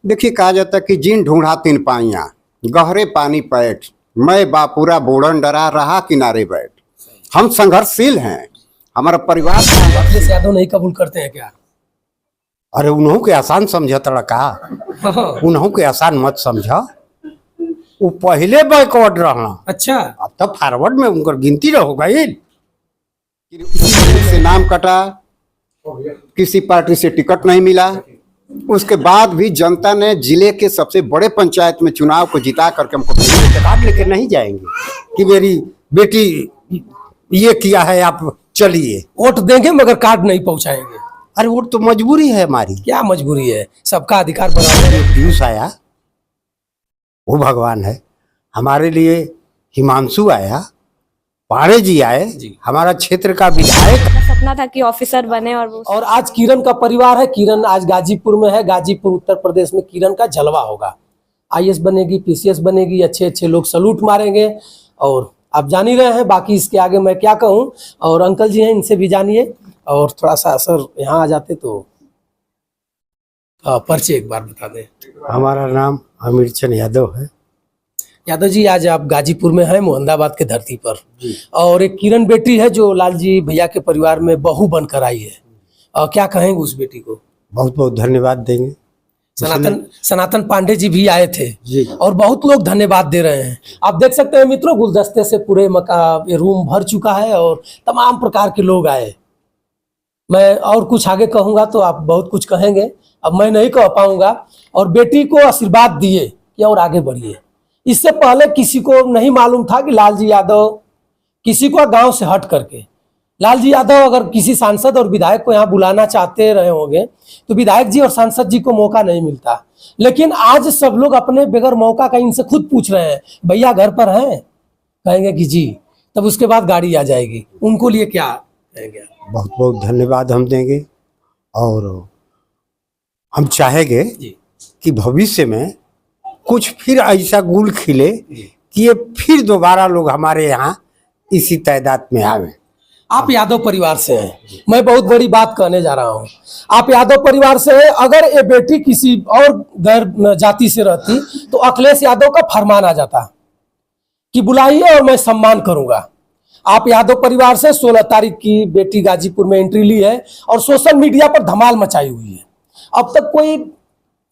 देखिए, कहा जाता है कि जिन ढूंढा तीन पाइयां, गहरे पानी पैठ, मैं बापूरा बूढ़न डरा रहा किनारे बैठ। हम संघर्षशील हैं, हमारा परिवार अखिलेश यादव नहीं कबूल करते हैं क्या? अरे उन्हों के आसान समझ तड़का, उन्हों के आसान मत समझा। वो पहले बैकवर्ड रहना, अच्छा, अब तो फॉरवर्ड में उनकर गिनती रहो गई। से नाम कटा, किसी पार्टी से टिकट नहीं मिला, उसके बाद भी जनता ने जिले के सबसे बड़े पंचायत में चुनाव को जिता करके हमको कार्ड लेके नहीं जाएंगे कि मेरी बेटी ये किया है, आप चलिए। वोट देंगे मगर कार्ड नहीं पहुंचाएंगे। अरे वोट तो मजबूरी है हमारी। क्या मजबूरी है? सबका अधिकार बराबर है। पीयूष आया, वो भगवान है हमारे लिए। हिमांशु आया, पाड़े जी आए, हमारा क्षेत्र का विधायक। सपना था कि ऑफिसर बने और आज किरण का परिवार है। किरण आज गाजीपुर में है, गाजीपुर उत्तर प्रदेश में किरण का जलवा होगा। आईएएस बनेगी, पीसीएस बनेगी, अच्छे अच्छे लोग सलूट मारेंगे। और आप जान ही रहे हैं, बाकी इसके आगे मैं क्या कहूँ। और अंकल जी हैं, इनसे भी जानिए। और थोड़ा सा सर यहाँ आ जाते तो परिचय एक बार बता दें। हमारा नाम हमीरचंद यादव है। यादव जी, आज आप गाजीपुर में हैं, मोहम्मदाबाद के धरती पर। और एक किरण बेटी है जो लालजी भैया के परिवार में बहू बनकर आई है। और क्या कहेंगे उस बेटी को? बहुत बहुत धन्यवाद देंगे। सनातन पांडे जी भी आए थे जी। और बहुत लोग धन्यवाद दे रहे हैं। आप देख सकते हैं मित्रों, गुलदस्ते से पूरे रूम भर चुका है और तमाम प्रकार के लोग आए। मैं और कुछ आगे कहूंगा तो आप बहुत कुछ कहेंगे, अब मैं नहीं कह पाऊंगा। और बेटी को आशीर्वाद दिए कि और आगे बढ़िए। इससे पहले किसी को नहीं मालूम था कि लालजी यादव, किसी को गांव से हट करके लालजी यादव अगर किसी सांसद और विधायक को यहाँ बुलाना चाहते रहे होंगे तो विधायक जी और सांसद जी को मौका नहीं मिलता। लेकिन आज सब लोग अपने बगैर मौका का इनसे खुद पूछ रहे हैं, भैया घर पर हैं? कहेंगे कि जी, तब उसके बाद गाड़ी आ जाएगी। उनको लिए क्या कहेंगे? बहुत बहुत धन्यवाद हम देंगे। और हम चाहेंगे कि भविष्य में कुछ फिर ऐसा गुल खिले कि ये फिर दोबारा लोग हमारे यहाँ इसी तादाद में आवे। आप यादव परिवार से हैं, मैं बहुत बड़ी बात कहने जा रहा हूँ। आप यादव परिवार से हैं, अगर ये बेटी किसी और गैर जाति से रहती तो अखिलेश यादव का फरमान आ जाता कि बुलाइए और मैं सम्मान करूंगा। आप यादव परिवार से 16 तारीख की बेटी गाजीपुर में एंट्री ली है और सोशल मीडिया पर धमाल मचाई हुई है। अब तक कोई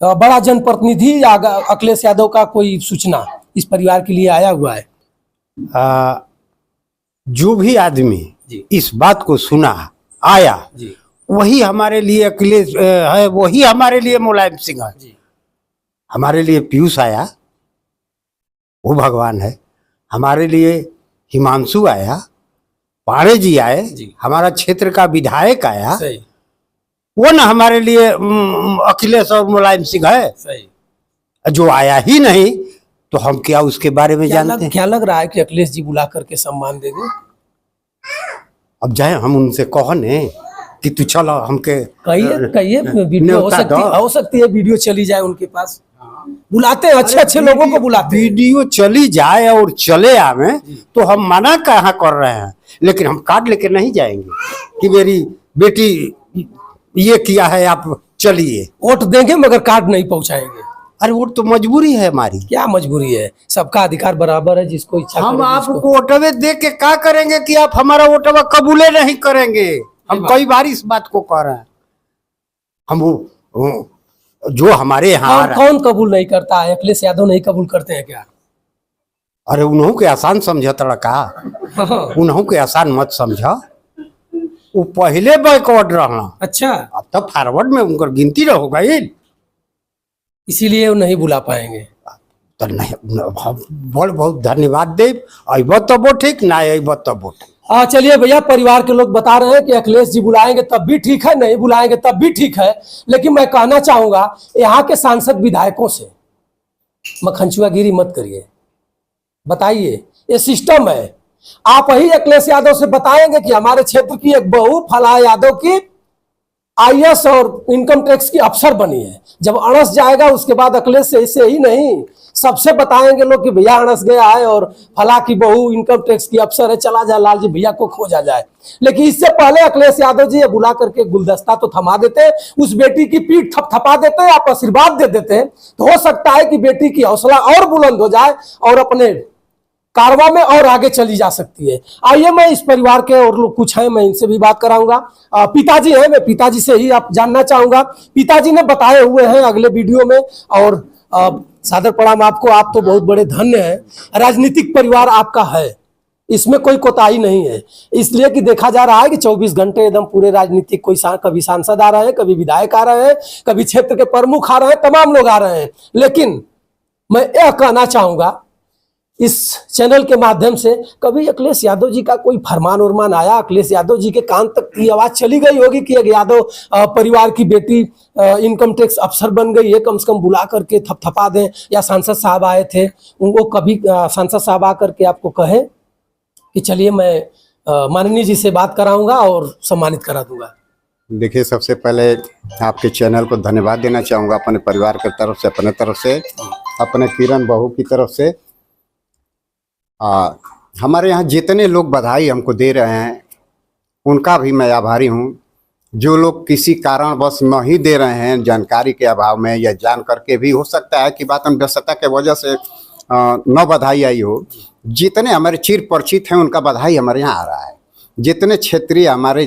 बड़ा जनप्रतिनिधि या अखिलेश यादव का कोई सूचना इस परिवार के लिए आया हुआ है? जो भी आदमी इस बात को सुना आया वही हमारे लिए अखिलेश है, वही हमारे लिए मुलायम सिंह है। हमारे लिए पीयूष आया, वो भगवान है हमारे लिए। हिमांशु आया, पाड़े जी आए, हमारा क्षेत्र का विधायक आया, वो ना हमारे लिए अखिलेश और मुलायम सिंह है। जो आया ही नहीं तो हम क्या उसके बारे में जानते हैं? क्या लग रहा है कि अखिलेश जी बुला करके सम्मान देंगे? अब जाए हम उनसे कहने कि तू चलो, हमके कहिए वीडियो हो सकती है वीडियो चली जाए उनके पास। बुलाते हैं, अच्छे अच्छे लोगों को बुलाते हैं। वीडियो चली जाए और चले आवे तो हम मना कहाँ कर रहे हैं, लेकिन हम कार्ड लेके नहीं जाएंगे कि मेरी बेटी ये किया है, आप चलिए। वोट देंगे मगर कार्ड नहीं पहुंचाएंगे। अरे वोट तो मजबूरी है हमारी। क्या मजबूरी है? सबका अधिकार बराबर है, जिसको इच्छा। हम आपको वोटवे दे के क्या करेंगे कि आप हमारा वोटवा कबूले नहीं करेंगे? हम कई बार इस बात को कह रहे हैं। हम वो जो हमारे यहाँ कौन कबूल नहीं करता है? अखिलेश यादव नहीं कबूल करते हैं क्या? अरे उन्हों के आसान समझ तड़का, उन्हों के आसान मत समझा। वो पहले बैकवर्ड रहना, अच्छा, अब तो फॉरवर्ड में उनकर गिनती रहो गई। इसीलिए वो नहीं बुला पाएंगे। तो नहीं, बहुत धन्यवाद दे। अब तब ठीक ना, अब तब ठीक। चलिए भैया, परिवार के लोग बता रहे हैं कि अखिलेश जी बुलाएंगे तब भी ठीक है, नहीं बुलाएंगे तब भी ठीक है। लेकिन मैं कहना चाहूंगा यहाँ के सांसद विधायकों से मखनचुआगिरी मत करिए। बताइए, ये सिस्टम है। आप ही अखिलेश यादव से बताएंगे कि हमारे क्षेत्र की एक बहू फला यादव की आईएएस और इनकम टैक्स की अफसर बनी है। जब अड़स जाएगा उसके बाद अखिलेश से ही नहीं, सबसे बताएंगे लोग कि भैया अड़स गया है और फला की बहू इनकम टैक्स की अफसर है, चला जा लालजी भैया को खोजा जाए। लेकिन इससे पहले अखिलेश यादव जी ये बुला करके गुलदस्ता तो थमा देते, उस बेटी की पीठ थपथपा देते, आप आशीर्वाद दे देते, तो हो सकता है कि बेटी की हौसला और बुलंद हो जाए और अपने कारवा में और आगे चली जा सकती है। आइए मैं इस परिवार के और लोग कुछ हैं, मैं इनसे भी बात कराऊंगा। पिताजी हैं, मैं पिताजी से ही आप जानना चाहूंगा। पिताजी ने बताए हुए हैं अगले वीडियो में, और सादर प्रणाम आपको, आप तो बहुत बड़े धन्य हैं। राजनीतिक परिवार आपका है, इसमें कोई कोताही नहीं है, इसलिए कि देखा जा रहा है कि 24 घंटे एकदम पूरे राजनीतिक कभी सांसद आ रहे हैं, कभी विधायक आ रहे हैं, कभी क्षेत्र के प्रमुख आ रहे हैं, तमाम लोग आ रहे हैं। लेकिन मैं यह कहना चाहूंगा इस चैनल के माध्यम से, कभी अखिलेश यादव जी का कोई फरमान उरमान आया? अखिलेश यादव जी के कान तक की आवाज चली गई होगी कि एक यादव परिवार की बेटी इनकम टैक्स अफसर बन गई है, कम से कम बुला करके थपथपा दें, या सांसद साहब आए थे उनको कभी सांसद साहब आकर के आपको कहे कि चलिए मैं माननीय जी से बात कराऊंगा और सम्मानित करा दूंगा? देखिए, सबसे पहले आपके चैनल को धन्यवाद देना चाहूँगा, अपने परिवार की तरफ से, अपने तरफ से, अपने किरण बहू की तरफ से। हमारे यहाँ जितने लोग बधाई हमको दे रहे हैं उनका भी मैं आभारी हूँ। जो लोग किसी कारणवश नहीं दे रहे हैं, जानकारी के अभाव में या जान करके भी, हो सकता है कि बात व्यस्तता के वजह से न बधाई आई हो, जितने हमारे चिर परिचित हैं उनका बधाई हमारे यहाँ आ रहा है। जितने क्षेत्रीय हमारे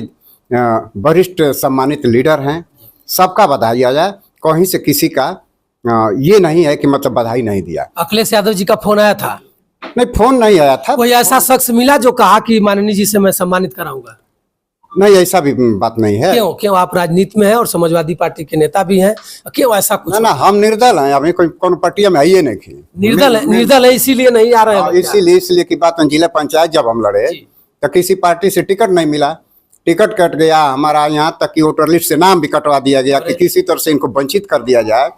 वरिष्ठ सम्मानित लीडर हैं, सबका बधाई आ जाए। कहीं से किसी का ये नहीं है कि मतलब बधाई नहीं दिया। अखिलेश यादव जी का फोन आया था? नहीं, फोन नहीं आया था। कोई ऐसा शख्स मिला जो कहा कि माननीय जी से मैं सम्मानित कराऊंगा? नहीं, ऐसा भी बात नहीं है। क्यों आप राजनीति में हैं और समाजवादी पार्टी के नेता भी हैं, क्यों ऐसा कुछ? ना, हम निर्दल हैं, अभी कोई कौन पार्टी में आइए नहीं। निर्दल है इसीलिए नहीं आ रहे हैं? इसीलिए की बात, जिला पंचायत जब हम लड़े तो किसी पार्टी से टिकट नहीं मिला, टिकट कट गया हमारा, यहाँ तक कि वोटर लिस्ट से नाम भी कटवा दिया गया कि किसी तरह से इनको वंचित कर दिया जाए।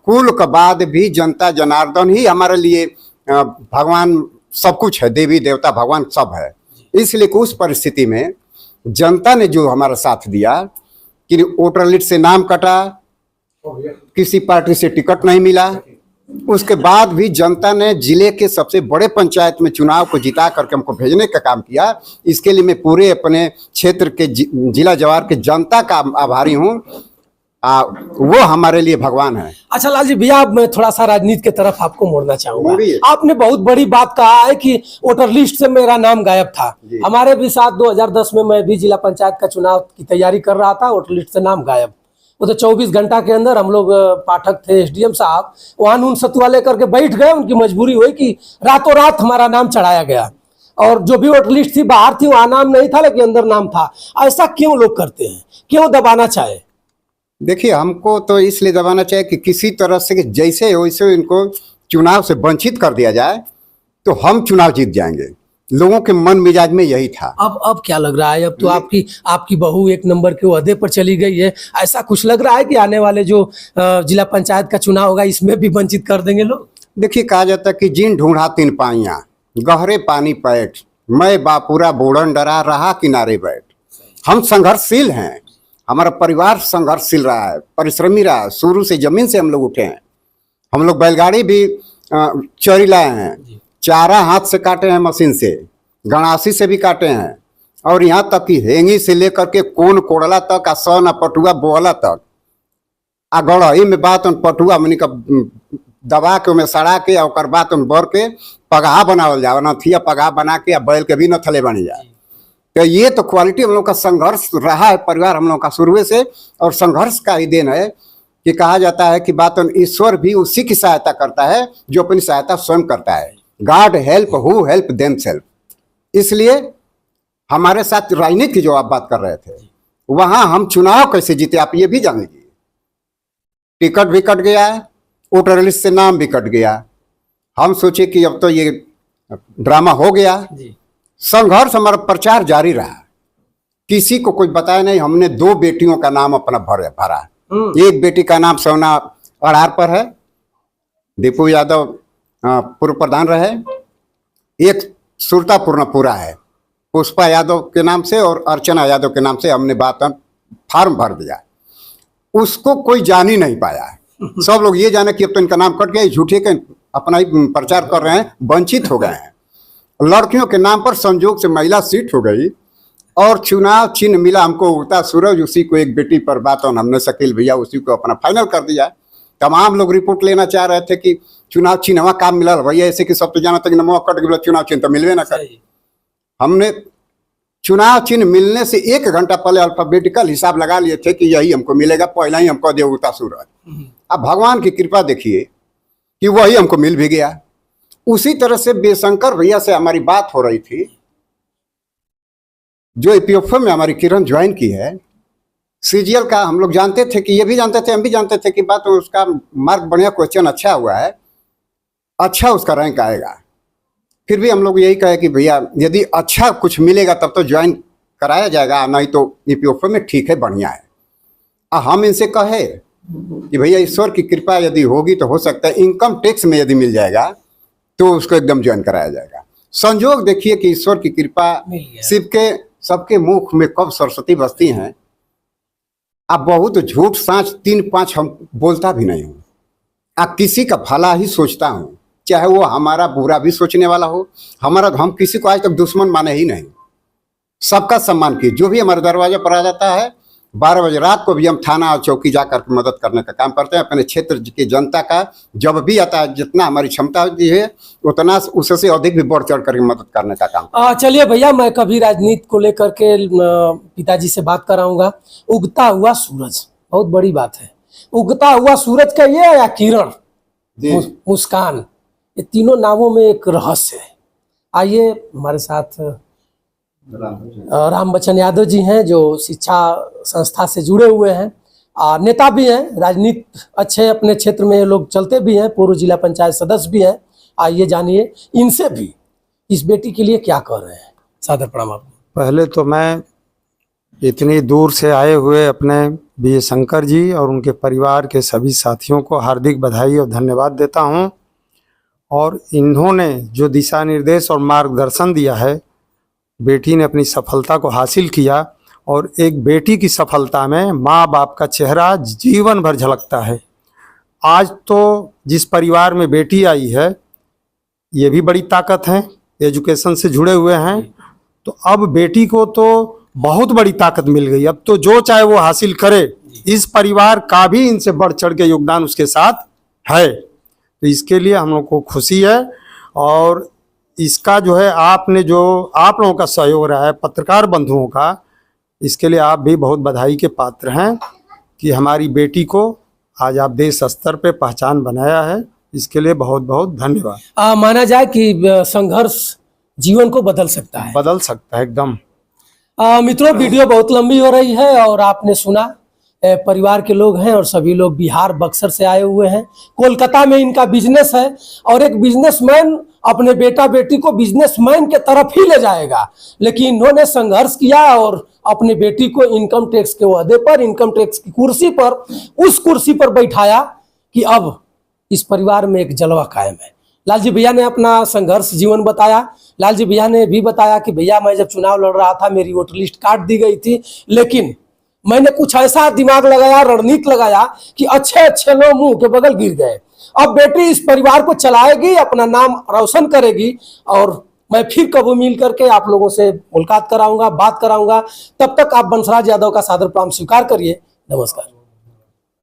कुल के बाद भी जनता जनार्दन ही हमारे लिए भगवान सब कुछ है, देवी देवता भगवान सब है। इसलिए उस परिस्थिति में जनता ने जो हमारा साथ दिया कि वोटर लिस्ट से नाम कटा, किसी पार्टी से टिकट नहीं मिला, उसके बाद भी जनता ने जिले के सबसे बड़े पंचायत में चुनाव को जिता करके हमको भेजने का काम किया। इसके लिए मैं पूरे अपने क्षेत्र के जिला जवार के जनता का आभारी हूँ। वो हमारे लिए भगवान है। अच्छा लालजी भैया, मैं थोड़ा सा राजनीति की तरफ आपको मोड़ना चाहूंगा। आपने बहुत बड़ी बात कहा है कि वोटर लिस्ट से मेरा नाम गायब था। हमारे भी साथ 2010 में मैं भी जिला पंचायत का चुनाव की तैयारी कर रहा था, वोटर लिस्ट से नाम गायब। वो तो 24 घंटा के अंदर हम लोग पाठक थे, एसडीएम साहब वहां नून सतुआ लेकर के बैठ गए। उनकी मजबूरी हुई कि रातों रात हमारा नाम चढ़ाया गया, और जो भी वोटर लिस्ट थी बाहर थी वहां नाम नहीं था लेकिन अंदर नाम था। ऐसा क्यों लोग करते हैं, क्यों दबाना चाहे? देखिए, हमको तो इसलिए दबाना चाहिए कि किसी तरह से जैसे वैसे इनको चुनाव से वंचित कर दिया जाए तो हम चुनाव जीत जाएंगे। लोगों के मन मिजाज में यही था। अब क्या लग रहा है? अब तो आपकी बहू एक नंबर के ओहदे पर चली गई है। ऐसा कुछ लग रहा है कि आने वाले जो जिला पंचायत का चुनाव होगा इसमें भी वंचित कर देंगे लोग? देखिए, कहा जाता है कि जिन ढूंढा तीन पाइयाँ, गहरे पानी पैठ, मैं बापूरा बोड़न डरा रहा किनारे बैठ। हम संघर्षशील हैं, हमारा परिवार संघर्षशील रहा है, परिश्रमी रहा है। शुरू से जमीन से हम लोग उठे हैं। हम लोग बैलगाड़ी भी चोरी लाए हैं, चारा हाथ से काटे हैं, मशीन से, गणासी से भी काटे हैं, और यहाँ तक कि हेंगी से लेकर के कोन कोड़ला तक, आ सन आ पटुआ बोहला तक, आ गड़ही में बात पटुआ मनी का दबा के उमें सड़ा के और बात बर के पगहा बनावल जाए, नथिया पगहा बना के बैल के भी न थले बन जाए। तो ये तो क्वालिटी हम लोग का संघर्ष रहा है, परिवार हम लोग का शुरू से, और संघर्ष का ही देन है कि कहा जाता है कि बात ईश्वर भी उसी की सहायता करता है जो अपनी सहायता स्वयं करता है। God help who help themselves. इसलिए हमारे साथ राजनीति की जो आप बात कर रहे थे, वहां हम चुनाव कैसे जीते आप ये भी जान लीजिए। टिकट भी कट गया, वोटर लिस्ट से नाम भी कट गया। हम सोचे कि अब तो ये ड्रामा हो गया। संघर्ष हमारा प्रचार जारी रहा, किसी को कोई बताया नहीं। हमने 2 बेटियों का नाम अपना भरा। एक बेटी का नाम सोना अड़ार पर है, दीपू यादव पूर्व प्रधान रहे। एक सुरता पूर्णपुरा है, पुष्पा यादव के नाम से, और अर्चना यादव के नाम से हमने बात फार्म भर दिया, उसको कोई जान ही नहीं पाया। सब लोग ये जाने कि अब तो इनका नाम कट गया, झूठे के अपना ही प्रचार कर रहे हैं, वंचित हो गए हैं। लड़कियों के नाम पर संजोग से महिला सीट हो गई और चुनाव चिन्ह मिला हमको उगता सूरज, उसी को एक बेटी पर बात और हमने शकील भैया उसी को अपना फाइनल कर दिया। तमाम लोग रिपोर्ट लेना चाह रहे थे कि चुनाव चिन्हवा काम मिला भैया, ऐसे कि सब तो जाना था कि नमवा कट गया, चुनाव चिन्ह तो मिलवे ना करे। हमने चुनाव चिन्ह मिलने से 1 घंटा पहले अल्फाबेटिकल हिसाब लगा लिए थे कि यही हमको मिलेगा, पहला ही हमको दे उगता सूरज। अब भगवान की कृपा देखिए कि वही हमको मिल भी गया। उसी तरह से बेशंकर भैया से हमारी बात हो रही थी, जो ईपीएफओ में हमारी किरण ज्वाइन की है। सीजीएल का हम लोग जानते थे कि ये भी जानते थे, हम भी जानते थे कि बात उसका मार्क बढ़िया, क्वेश्चन अच्छा हुआ है, अच्छा उसका रैंक आएगा। फिर भी हम लोग यही कहे कि भैया यदि अच्छा कुछ मिलेगा तब तो ज्वाइन कराया जाएगा, नहीं तो ईपीएफओ में ठीक है, बढ़िया है। हम इनसे कहे कि भैया ईश्वर की कृपा यदि होगी तो हो सकता है इनकम टैक्स में यदि मिल जाएगा तो उसको एकदम ज्वाइन कराया जाएगा। संजोग देखिए कि ईश्वर की कृपा शिव के सबके मुख में कब सरस्वती बसती हैं। अब बहुत झूठ सांच 3-5 हम बोलता भी नहीं हूँ, अब किसी का भला ही सोचता हूँ, चाहे वो हमारा बुरा भी सोचने वाला हो। हम किसी को आज तक दुश्मन माने ही नहीं, सबका सम्मान किए। जो भी हमारे दरवाजे पर आ जाता है 12 बजे रात को भी हम थाना और चौकी जाकर मदद करने का काम करते हैं। अपने क्षेत्र की जनता का जब भी आता है, जितना हमारी क्षमता होती है उतना उससे अधिक भी बढ़ चढ़ करके मदद करने का काम। चलिए भैया, मैं कभी राजनीति को लेकर के पिताजी से बात कराऊंगा। उगता हुआ सूरज बहुत बड़ी बात है। उगता हुआ सूरज का ये या किरण, मुस्कान, ये तीनों नामों में एक रहस्य है। आइए हमारे साथ राम बच्चन यादव जी हैं, जो शिक्षा संस्था से जुड़े हुए हैं, नेता भी हैं, राजनीति अच्छे अपने क्षेत्र में लोग चलते भी हैं, पूर्व जिला पंचायत सदस्य भी हैं। आइए जानिए इनसे भी इस बेटी के लिए क्या कर रहे हैं। सादर प्रणाम आपको। पहले तो मैं इतनी दूर से आए हुए अपने बी शंकर जी और उनके परिवार के सभी साथियों को हार्दिक बधाई और धन्यवाद देता हूं। और इन्होंने जो दिशा निर्देश और मार्गदर्शन दिया है, बेटी ने अपनी सफलता को हासिल किया। और एक बेटी की सफलता में माँ बाप का चेहरा जीवन भर झलकता है। आज तो जिस परिवार में बेटी आई है ये भी बड़ी ताकत है, एजुकेशन से जुड़े हुए हैं, तो अब बेटी को तो बहुत बड़ी ताकत मिल गई। अब तो जो चाहे वो हासिल करे, इस परिवार का भी इनसे बढ़ चढ़ के योगदान उसके साथ है। तो इसके लिए हम लोग को खुशी है। और इसका जो है आपने जो आप लोगों का सहयोग रहा है, पत्रकार बंधुओं का, इसके लिए आप भी बहुत बधाई के पात्र हैं कि हमारी बेटी को आज आप देश स्तर पे पहचान बनाया है। इसके लिए बहुत बहुत धन्यवाद। माना जाए कि संघर्ष जीवन को बदल सकता है, बदल सकता है एकदम। मित्रों, वीडियो बहुत लंबी हो रही है और आपने सुना परिवार के लोग हैं और सभी लोग बिहार बक्सर से आए हुए हैं। कोलकाता में इनका बिजनेस है और एक बिजनेसमैन अपने बेटा बेटी को बिजनेसमैन के तरफ ही ले जाएगा, लेकिन इन्होंने संघर्ष किया और अपनी बेटी को इनकम टैक्स के ओहदे पर, इनकम टैक्स की कुर्सी पर, उस कुर्सी पर बैठाया कि अब इस परिवार में एक जलवा कायम है। लालजी भैया ने अपना संघर्ष जीवन बताया। लालजी भैया ने भी बताया कि भैया मैं जब चुनाव लड़ रहा था मेरी वोटर लिस्ट काट दी गई थी, लेकिन मैंने कुछ ऐसा दिमाग लगाया, रणनीति लगाया कि अच्छे अच्छे लोग मुंह के बगल गिर गए। अब बेटी इस परिवार को चलाएगी, अपना नाम रोशन करेगी और मैं फिर कभी मिल करके आप लोगों से मुलाकात कराऊंगा, बात कराऊंगा। तब तक आप बंसराज यादव का सादर प्रणाम स्वीकार करिए। नमस्कार।